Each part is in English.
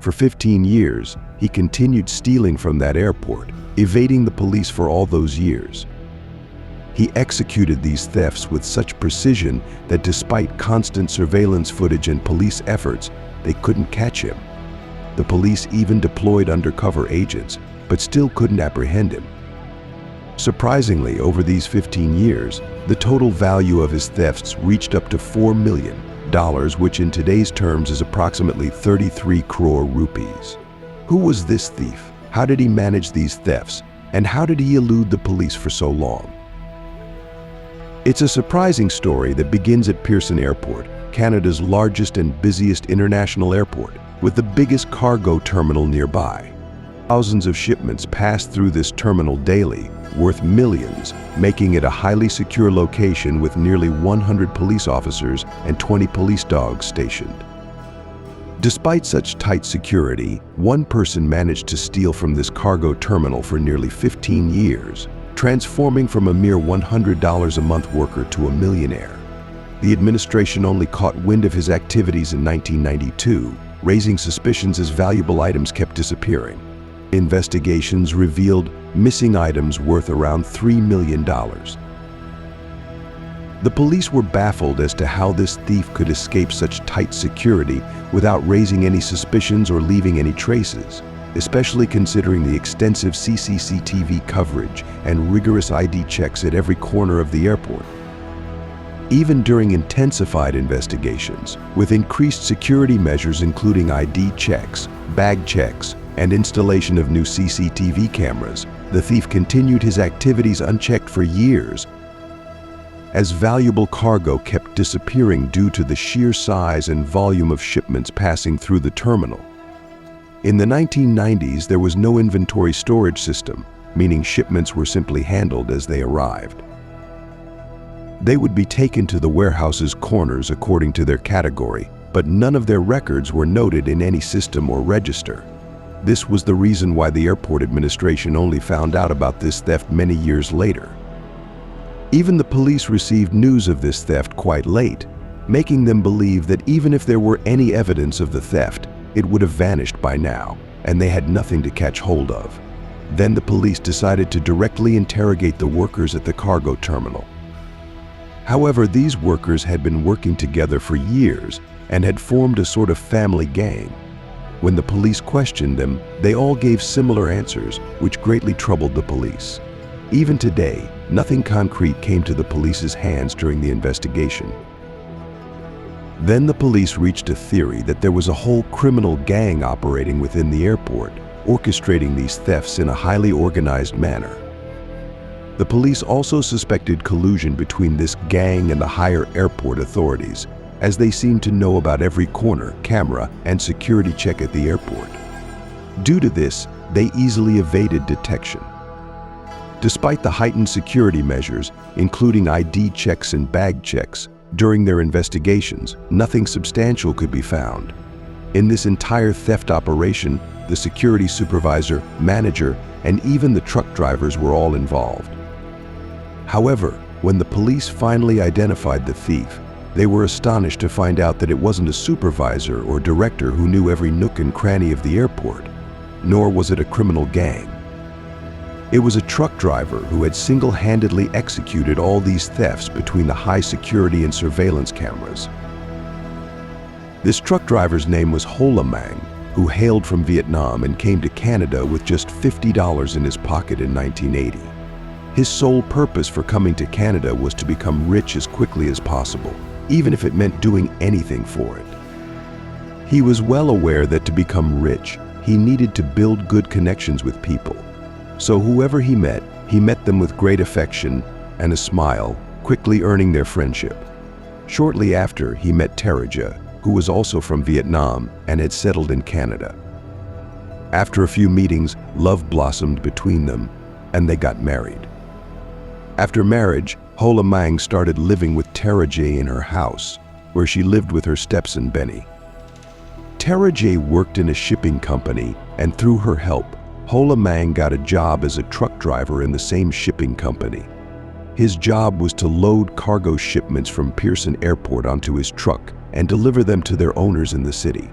For 15 years, he continued stealing from that airport, evading the police for all those years. He executed these thefts with such precision that despite constant surveillance footage and police efforts, they couldn't catch him. The police even deployed undercover agents, but still couldn't apprehend him. Surprisingly, over these 15 years, the total value of his thefts reached up to $4 million, which in today's terms is approximately 33 crore rupees. Who was this thief? How did he manage these thefts? And how did he elude the police for so long? It's a surprising story that begins at Pearson Airport, Canada's largest and busiest international airport, with the biggest cargo terminal nearby. Thousands of shipments pass through this terminal daily, worth millions, making it a highly secure location with nearly 100 police officers and 20 police dogs stationed. Despite such tight security, one person managed to steal from this cargo terminal for nearly 15 years, transforming from a mere $100 a month worker to a millionaire. The administration only caught wind of his activities in 1992, raising suspicions as valuable items kept disappearing. Investigations revealed missing items worth around $3 million. The police were baffled as to how this thief could escape such tight security without raising any suspicions or leaving any traces, especially considering the extensive CCTV coverage and rigorous ID checks at every corner of the airport. Even during intensified investigations, with increased security measures including ID checks, bag checks, and installation of new CCTV cameras, the thief continued his activities unchecked for years, as valuable cargo kept disappearing due to the sheer size and volume of shipments passing through the terminal. In the 1990s, there was no inventory storage system, meaning shipments were simply handled as they arrived. They would be taken to the warehouse's corners according to their category, but none of their records were noted in any system or register. This was the reason why the airport administration only found out about this theft many years later. Even the police received news of this theft quite late, making them believe that even if there were any evidence of the theft, it would have vanished by now, and they had nothing to catch hold of. Then the police decided to directly interrogate the workers at the cargo terminal. However, these workers had been working together for years and had formed a sort of family gang. When the police questioned them, they all gave similar answers, which greatly troubled the police. Even today, nothing concrete came to the police's hands during the investigation. Then the police reached a theory that there was a whole criminal gang operating within the airport, orchestrating these thefts in a highly organized manner. The police also suspected collusion between this gang and the higher airport authorities, as they seemed to know about every corner, camera, and security check at the airport. Due to this, they easily evaded detection. Despite the heightened security measures, including ID checks and bag checks, during their investigations, nothing substantial could be found. In this entire theft operation, the security supervisor, manager, and even the truck drivers were all involved. However, when the police finally identified the thief, they were astonished to find out that it wasn't a supervisor or director who knew every nook and cranny of the airport, nor was it a criminal gang. It was a truck driver who had single-handedly executed all these thefts between the high security and surveillance cameras. This truck driver's name was Ho La Mang, who hailed from Vietnam and came to Canada with just $50 in his pocket in 1980. His sole purpose for coming to Canada was to become rich as quickly as possible, even if it meant doing anything for it. He was well aware that to become rich, he needed to build good connections with people. So whoever he met them with great affection and a smile, quickly earning their friendship. Shortly after, he met Terija, who was also from Vietnam and had settled in Canada. After a few meetings, love blossomed between them, and they got married. After marriage, Ho La Mang started living with Terija in her house, where she lived with her stepson Benny. Terija worked in a shipping company, and through her help, Ho La Mang got a job as a truck driver in the same shipping company. His job was to load cargo shipments from Pearson Airport onto his truck and deliver them to their owners in the city.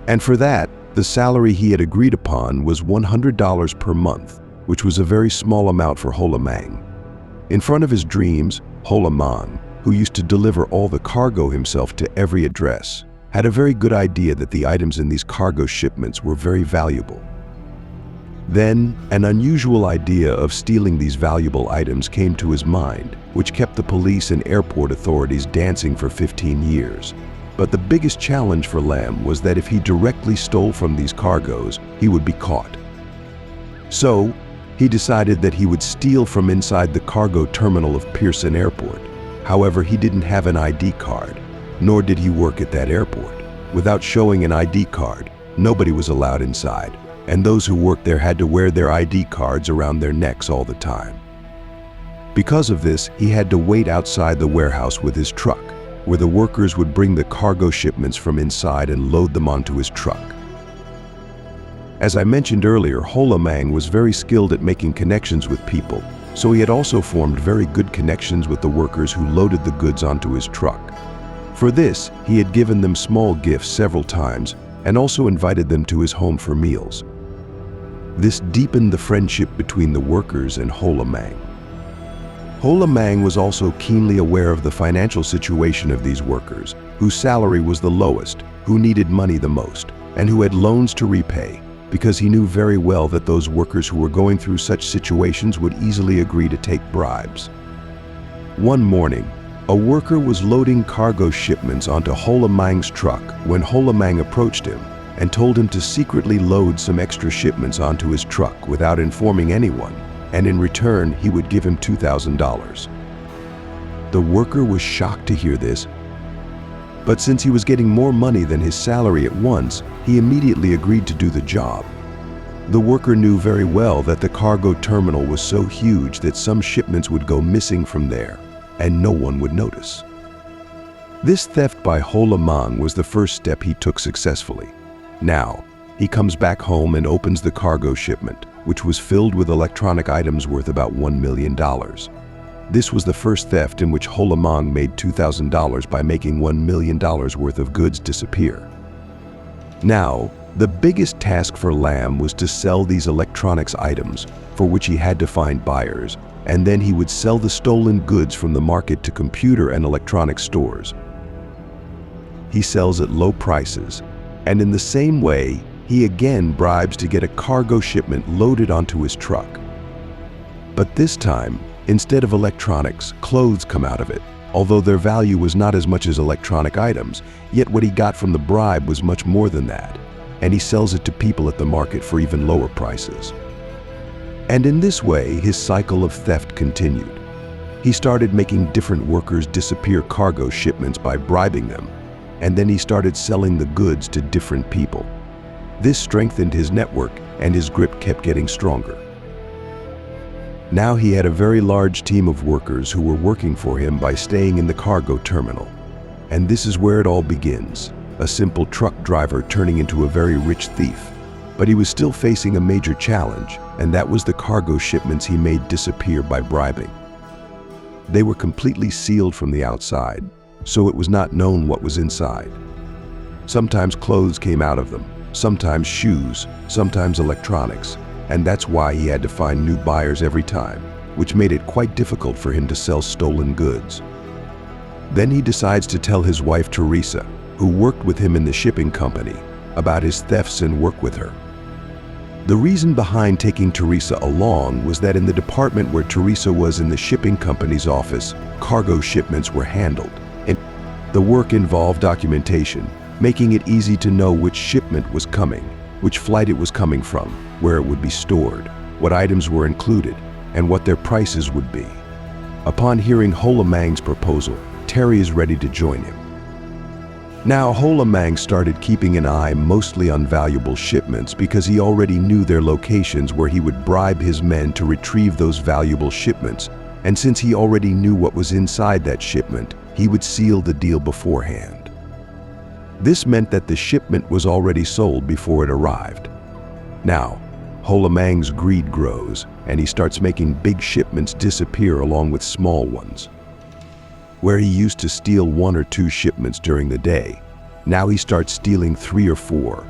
And for that, the salary he had agreed upon was $100 per month, which was a very small amount for Ho Lamang. In front of his dreams, Ho Lamang, who used to deliver all the cargo himself to every address, had a very good idea that the items in these cargo shipments were very valuable. Then, an unusual idea of stealing these valuable items came to his mind, which kept the police and airport authorities dancing for 15 years. But the biggest challenge for Lam was that if he directly stole from these cargoes, he would be caught. So, he decided that he would steal from inside the cargo terminal of Pearson Airport. However, he didn't have an ID card, nor did he work at that airport. Without showing an ID card, nobody was allowed inside, and those who worked there had to wear their ID cards around their necks all the time. Because of this, he had to wait outside the warehouse with his truck, where the workers would bring the cargo shipments from inside and load them onto his truck. As I mentioned earlier, Ho Lamang was very skilled at making connections with people, so he had also formed very good connections with the workers who loaded the goods onto his truck. For this, he had given them small gifts several times and also invited them to his home for meals. This deepened the friendship between the workers and Ho Lamang. Ho Lamang was also keenly aware of the financial situation of these workers, whose salary was the lowest, who needed money the most, and who had loans to repay, because he knew very well that those workers who were going through such situations would easily agree to take bribes. One morning, a worker was loading cargo shipments onto Ho Lamang's truck when Ho Lamang approached him and told him to secretly load some extra shipments onto his truck without informing anyone, and in return he would give him $2,000. The worker was shocked to hear this, but since he was getting more money than his salary at once, he immediately agreed to do the job. The worker knew very well that the cargo terminal was so huge that some shipments would go missing from there, and no one would notice. This theft by Ho Lamang was the first step he took successfully. Now, he comes back home and opens the cargo shipment, which was filled with electronic items worth about $1 million. This was the first theft in which Ho Lamang made $2,000 by making $1 million worth of goods disappear. Now, the biggest task for Lam was to sell these electronics items, for which he had to find buyers, and then he would sell the stolen goods from the market to computer and electronic stores. He sells at low prices, and in the same way, he again bribes to get a cargo shipment loaded onto his truck. But this time, instead of electronics, clothes come out of it. Although their value was not as much as electronic items, yet what he got from the bribe was much more than that, and he sells it to people at the market for even lower prices. And in this way, his cycle of theft continued. He started making different workers disappear cargo shipments by bribing them, and then he started selling the goods to different people. This strengthened his network, and his grip kept getting stronger. Now he had a very large team of workers who were working for him by staying in the cargo terminal. And this is where it all begins, a simple truck driver turning into a very rich thief. But he was still facing a major challenge, and that was the cargo shipments he made disappear by bribing. They were completely sealed from the outside, so it was not known what was inside. Sometimes clothes came out of them, sometimes shoes, sometimes electronics, and that's why he had to find new buyers every time, which made it quite difficult for him to sell stolen goods. Then he decides to tell his wife Teresa, who worked with him in the shipping company, about his thefts and work with her. The reason behind taking Teresa along was that in the department where Teresa was in the shipping company's office, cargo shipments were handled. And the work involved documentation, making it easy to know which shipment was coming, which flight it was coming from, where it would be stored, what items were included, and what their prices would be. Upon hearing Ho Lamang's proposal, Terry is ready to join him. Now, Ho Lamang started keeping an eye mostly on valuable shipments because he already knew their locations where he would bribe his men to retrieve those valuable shipments, and since he already knew what was inside that shipment, he would seal the deal beforehand. This meant that the shipment was already sold before it arrived. Now, Ho Lamang's greed grows, and he starts making big shipments disappear along with small ones. Where he used to steal 1 or 2 shipments during the day, Now he starts stealing 3 or 4.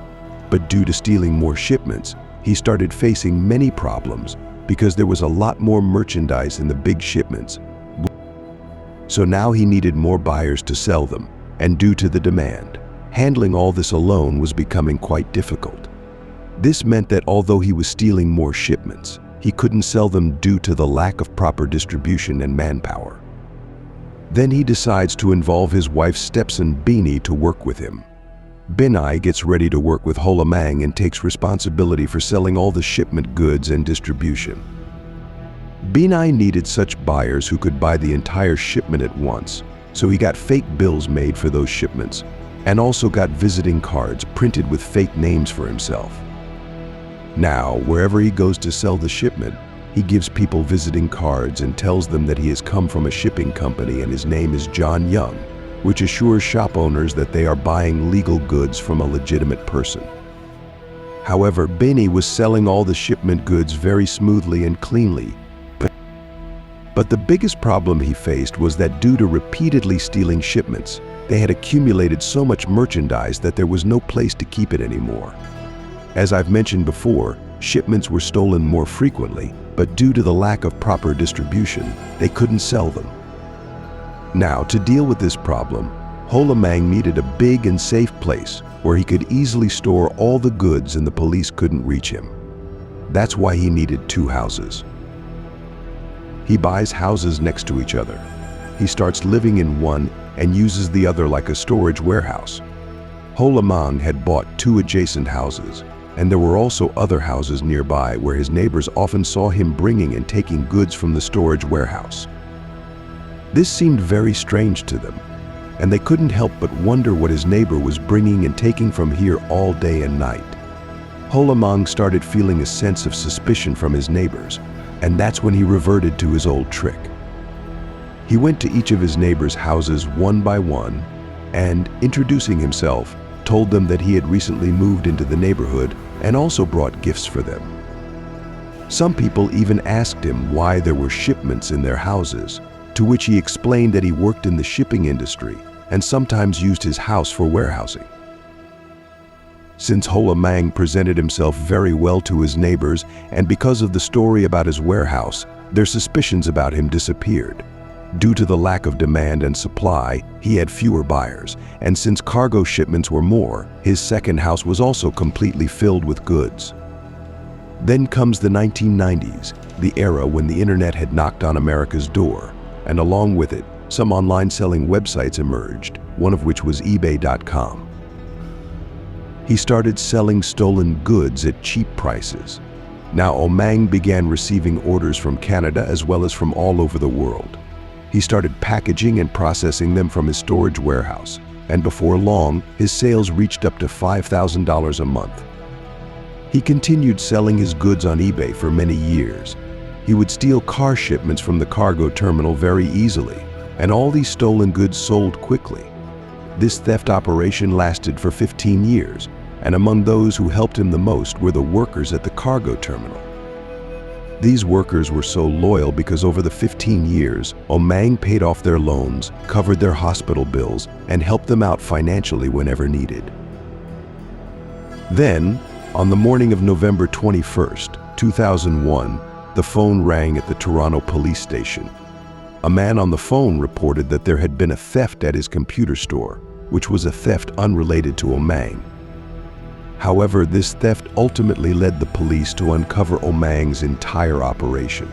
But due to stealing more shipments, he started facing many problems because there was a lot more merchandise in the big shipments. So now he needed more buyers to sell them, and due to the demand, handling all this alone was becoming quite difficult. This meant that although he was stealing more shipments, he couldn't sell them due to the lack of proper distribution and manpower. Then he decides to involve his wife's stepson Beanie to work with him. Beanie gets ready to work with Ho Lamang and takes responsibility for selling all the shipment goods and distribution. Beanie needed such buyers who could buy the entire shipment at once, so he got fake bills made for those shipments and also got visiting cards printed with fake names for himself. Now, wherever he goes to sell the shipment, he gives people visiting cards and tells them that he has come from a shipping company and his name is John Young, which assures shop owners that they are buying legal goods from a legitimate person. However, Beanie was selling all the shipment goods very smoothly and cleanly. But the biggest problem he faced was that due to repeatedly stealing shipments, they had accumulated so much merchandise that there was no place to keep it anymore. As I've mentioned before, shipments were stolen more frequently, but due to the lack of proper distribution, they couldn't sell them. Now, to deal with this problem, Ho Lamang needed a big and safe place where he could easily store all the goods and the police couldn't reach him. That's why he needed 2 houses. He buys houses next to each other. He starts living in one and uses the other like a storage warehouse. Ho Lamang had bought 2 adjacent houses, and there were also other houses nearby where his neighbors often saw him bringing and taking goods from the storage warehouse. This seemed very strange to them, and they couldn't help but wonder what his neighbor was bringing and taking from here all day and night. Ho Lamang started feeling a sense of suspicion from his neighbors, and that's when he reverted to his old trick. He went to each of his neighbors' houses one by one and, introducing himself, told them that he had recently moved into the neighborhood and also brought gifts for them. Some people even asked him why there were shipments in their houses, to which he explained that he worked in the shipping industry and sometimes used his house for warehousing. Since Ho Lamang presented himself very well to his neighbors, and because of the story about his warehouse, their suspicions about him disappeared. Due to the lack of demand and supply, he had fewer buyers, and since cargo shipments were more, his second house was also completely filled with goods. Then comes the 1990s, the era when the internet had knocked on America's door, and along with it, some online selling websites emerged, one of which was eBay.com. He started selling stolen goods at cheap prices. Now Lamang began receiving orders from Canada as well as from all over the world. He started packaging and processing them from his storage warehouse, and before long, his sales reached up to $5,000 a month. He continued selling his goods on eBay for many years. He would steal car shipments from the cargo terminal very easily, and all these stolen goods sold quickly. This theft operation lasted for 15 years, and among those who helped him the most were the workers at the cargo terminal. These workers were so loyal because over the 15 years, Lamang paid off their loans, covered their hospital bills, and helped them out financially whenever needed. Then, on the morning of November 21st, 2001, the phone rang at the Toronto police station. A man on the phone reported that there had been a theft at his computer store, which was a theft unrelated to Lamang. However, this theft ultimately led the police to uncover Lamang's entire operation.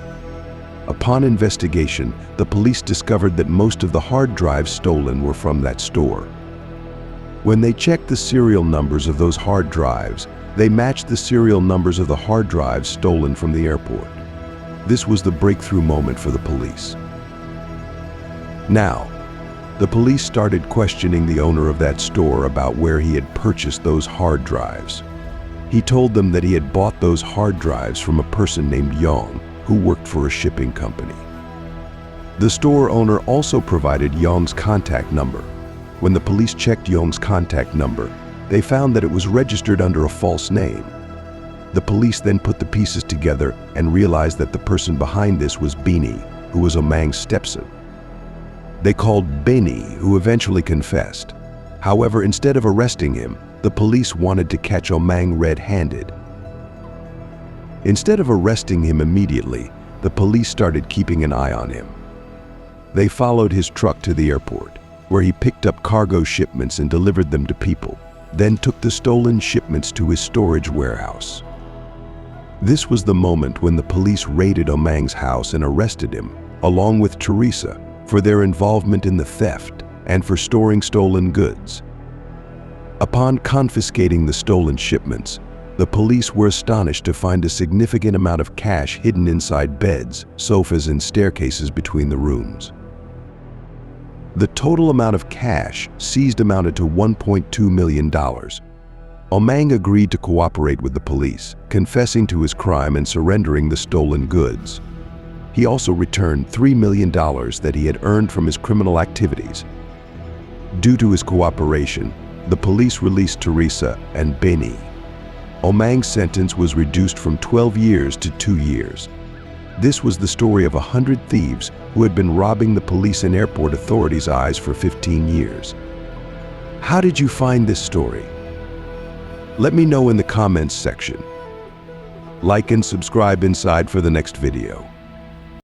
Upon investigation, the police discovered that most of the hard drives stolen were from that store. When they checked the serial numbers of those hard drives, they matched the serial numbers of the hard drives stolen from the airport. This was the breakthrough moment for the police. Now, the police started questioning the owner of that store about where he had purchased those hard drives. He told them that he had bought those hard drives from a person named Yong, who worked for a shipping company. The store owner also provided Yong's contact number. When the police checked Yong's contact number, they found that it was registered under a false name. The police then put the pieces together and realized that the person behind this was Beanie, who was Lamang's stepson. They called Beanie, who eventually confessed. However, instead of arresting him, the police wanted to catch Omang red-handed. Instead of arresting him immediately, the police started keeping an eye on him. They followed his truck to the airport, where he picked up cargo shipments and delivered them to people, then took the stolen shipments to his storage warehouse. This was the moment when the police raided Omang's house and arrested him, along with Teresa, for their involvement in the theft and for storing stolen goods. Upon confiscating the stolen shipments, the police were astonished to find a significant amount of cash hidden inside beds, sofas, and staircases between the rooms. The total amount of cash seized amounted to $1.2 million. Omang agreed to cooperate with the police, confessing to his crime and surrendering the stolen goods. He also returned $3 million that he had earned from his criminal activities. Due to his cooperation, the police released Teresa and Benny. Omang's sentence was reduced from 12 years to 2 years. This was the story of 100 thieves who had been robbing the police and airport authorities' eyes for 15 years. How did you find this story? Let me know in the comments section. Like and subscribe inside for the next video.